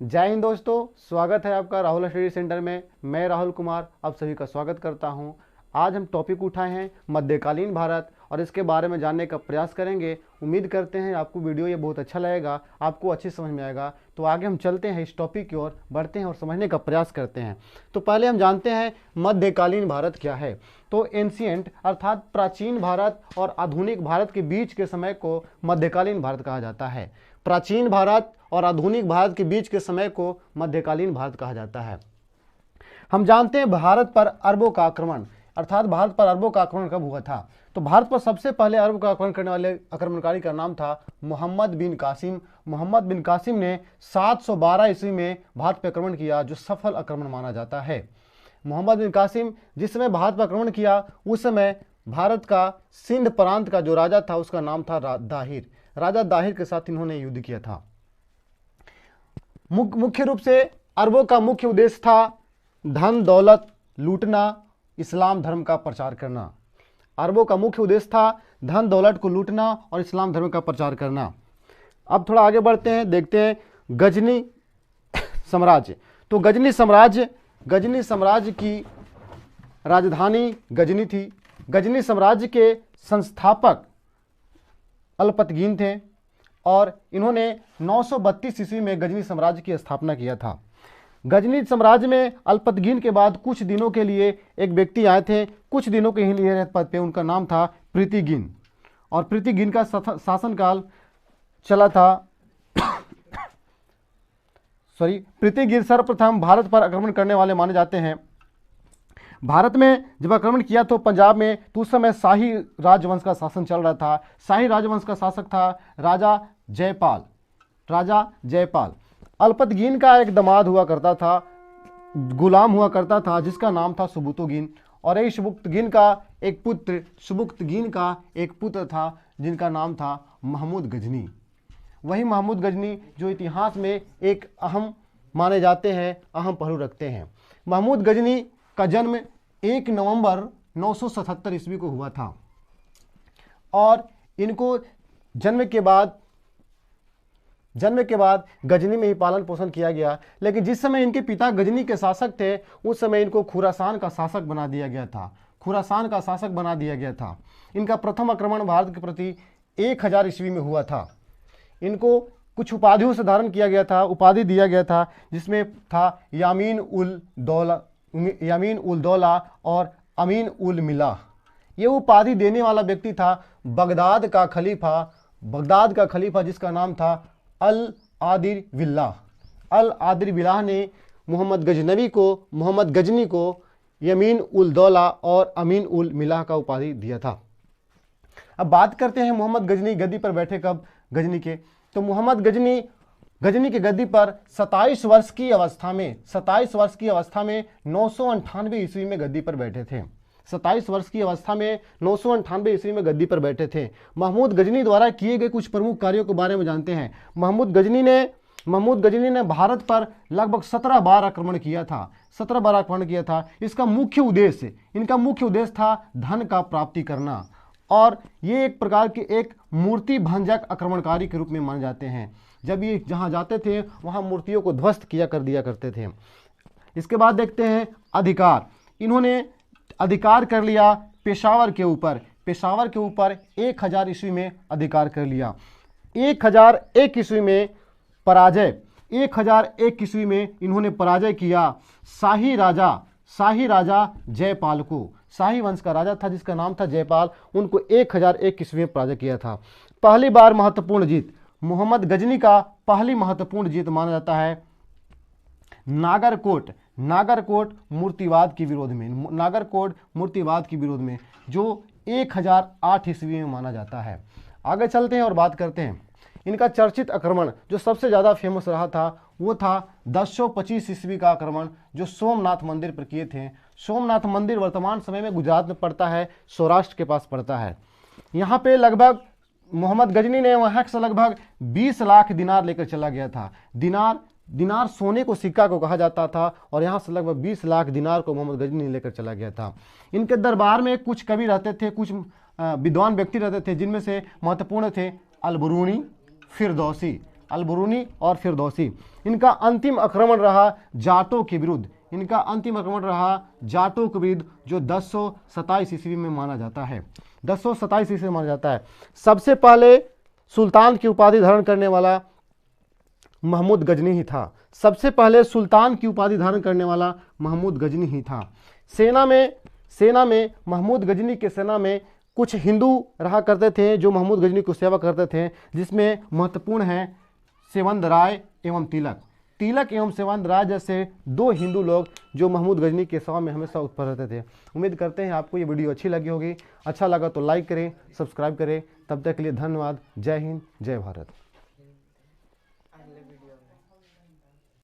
जय हिंद दोस्तों, स्वागत है आपका राहुल स्टडी सेंटर में। मैं राहुल कुमार आप सभी का स्वागत करता हूं। आज हम टॉपिक उठाए हैं मध्यकालीन भारत और इसके बारे में जानने का प्रयास करेंगे। उम्मीद करते हैं आपको वीडियो ये बहुत अच्छा लगेगा, आपको अच्छी समझ में आएगा। तो आगे हम चलते हैं, इस टॉपिक की ओर बढ़ते हैं और समझने का प्रयास करते हैं। तो पहले हम जानते हैं मध्यकालीन भारत क्या है। तो एंशिएंट अर्थात प्राचीन भारत और आधुनिक भारत के बीच के समय को मध्यकालीन भारत कहा जाता है। प्राचीन भारत और आधुनिक भारत के बीच के समय को मध्यकालीन भारत कहा जाता है। हम जानते हैं भारत पर अरबों का आक्रमण अर्थात भारत पर अरबों का आक्रमण कब हुआ था। तो भारत पर सबसे पहले अरब का आक्रमण करने वाले आक्रमणकारी का नाम था मोहम्मद बिन कासिम। मोहम्मद बिन कासिम ने 712 ईस्वी में भारत पर आक्रमण किया, जो सफल आक्रमण माना जाता है। मोहम्मद बिन कासिम जिस समय भारत पर आक्रमण किया उस समय भारत का सिंध प्रांत का जो राजा था उसका नाम था दाहिर। राजा दाहिर के साथ इन्होंने युद्ध किया था। मुख्य रूप से अरबों का मुख्य उद्देश्य था धन दौलत लूटना, इस्लाम धर्म का प्रचार करना। अरबों का मुख्य उद्देश्य था धन दौलत को लूटना और इस्लाम धर्म का प्रचार करना। अब थोड़ा आगे बढ़ते हैं, देखते हैं गजनी साम्राज्य। तो गजनी साम्राज्य की राजधानी गजनी थी। गजनी साम्राज्य के संस्थापक अल्पतगीन थे और इन्होंने 932 ईस्वी में गजनी साम्राज्य की स्थापना किया था। गजनी साम्राज्य में अल्पतगीन के बाद कुछ दिनों के लिए एक व्यक्ति आए थे, कुछ दिनों के लिए पद पे, उनका नाम था प्रीतिगिन। और प्रीतिगिन का शासनकाल चला था प्रीतिगिन सर्वप्रथम भारत पर आक्रमण करने वाले माने जाते हैं। भारत में जब आक्रमण किया तो पंजाब में तो उस समय शाही राजवंश का शासन चल रहा था। शाही राजवंश का शासक था राजा जयपाल। अल्पतगीन का एक दामाद हुआ करता था, गुलाम हुआ करता था, जिसका नाम था सुबुक्तगीन। और यही सुबुक्तगीन का एक पुत्र था जिनका नाम था महमूद गजनी। वही महमूद गजनी जो इतिहास में एक अहम माने जाते हैं, अहम पहलू रखते हैं। महमूद गजनी का जन्म 1 नवंबर 977 ईस्वी को हुआ था और इनको जन्म के बाद गजनी में ही पालन पोषण किया गया। लेकिन जिस समय इनके पिता गजनी के शासक थे उस समय इनको खुरासान का शासक बना दिया गया था। इनका प्रथम आक्रमण भारत के प्रति 1000 ईस्वी में हुआ था। इनको कुछ उपाधियों से धारण किया गया था, उपाधि दिया गया था, जिसमें था यामीन उल दौला और अमीन उल मिला। ये उपाधि देने वाला व्यक्ति था बगदाद का खलीफा जिसका नाम था अल आदिर बिल्लाह ने मोहम्मद गजनी को यमीन उल दौला और अमीन उल मिला का उपाधि दिया था। अब बात करते हैं मोहम्मद गजनी गद्दी पर बैठे कब गजनी के। तो मोहम्मद गजनी की गद्दी पर 27 वर्ष की अवस्था में 998 ईस्वी में गद्दी पर बैठे थे। 27 वर्ष की अवस्था में 998 ईस्वी में गद्दी पर बैठे थे। महमूद गजनी द्वारा किए गए कुछ प्रमुख कार्यों के बारे में जानते हैं। महमूद गजनी ने भारत पर लगभग 17 बार आक्रमण किया था। इनका मुख्य उद्देश्य था धन का प्राप्ति करना और ये एक प्रकार के एक मूर्ति भंजक आक्रमणकारी के रूप में माने जाते हैं। जब ये जहां जाते थे वहां मूर्तियों को ध्वस्त किया करते थे। इसके बाद देखते हैं अधिकार। इन्होंने अधिकार कर लिया पेशावर के ऊपर 1000 ईस्वी में अधिकार कर लिया। 1001 ईस्वी में 1001 ईस्वी में इन्होंने पराजय किया शाही राजा जयपाल को। शाही वंश का राजा था जिसका नाम था जयपाल, उनको 1001 ईस्वी में पराजय किया था। पहली बार महत्वपूर्ण जीत, मोहम्मद गजनी का पहली महत्वपूर्ण जीत माना जाता है नागरकोट मूर्तिवाद के विरोध में जो 1008 ईस्वी में माना जाता है। आगे चलते हैं और बात करते हैं इनका चर्चित आक्रमण जो सबसे ज़्यादा फेमस रहा था वो था 1025 ईस्वी का आक्रमण जो सोमनाथ मंदिर पर किए थे। सोमनाथ मंदिर वर्तमान समय में गुजरात में पड़ता है, सौराष्ट्र के पास पड़ता है। यहाँ पे लगभग मोहम्मद गजनी ने वहाँ से लगभग 20 लाख दिनार लेकर चला गया था। दिनार सोने को सिक्का को कहा जाता था और यहाँ से लगभग 20 लाख दिनार को मोहम्मद गजनी लेकर चला गया था। इनके दरबार में कुछ कवि रहते थे, कुछ विद्वान व्यक्ति रहते थे, जिनमें से महत्वपूर्ण थे अलबरूनी, फिरदौसी। अल-बरूनी और फिरदौसी। इनका अंतिम आक्रमण रहा जाटों के विरुद्ध, इनका अंतिम आक्रमण रहा जाटों के विरुद्ध, जो 1027 ईस्वी में माना जाता है, 1027 ईस्वी में माना जाता है। सबसे पहले सुल्तान की उपाधि धारण करने वाला महमूद गजनी ही था। सबसे पहले सुल्तान की उपाधि धारण करने वाला महमूद गजनी ही था। सेना में महमूद गजनी के सेना में कुछ हिंदू रहा करते थे जो महमूद गजनी को सेवा करते थे, जिसमें महत्वपूर्ण हैं सेवंद राय एवं तिलक। तिलक एवं सेवंद राय जैसे दो हिंदू लोग जो महमूद गजनी के सेवा में हमेशा उत्पर रहते थे। उम्मीद करते हैं आपको ये वीडियो अच्छी लगी होगी। अच्छा लगा तो लाइक करें, सब्सक्राइब करें। तब तक के लिए धन्यवाद। जय हिंद, जय भारत।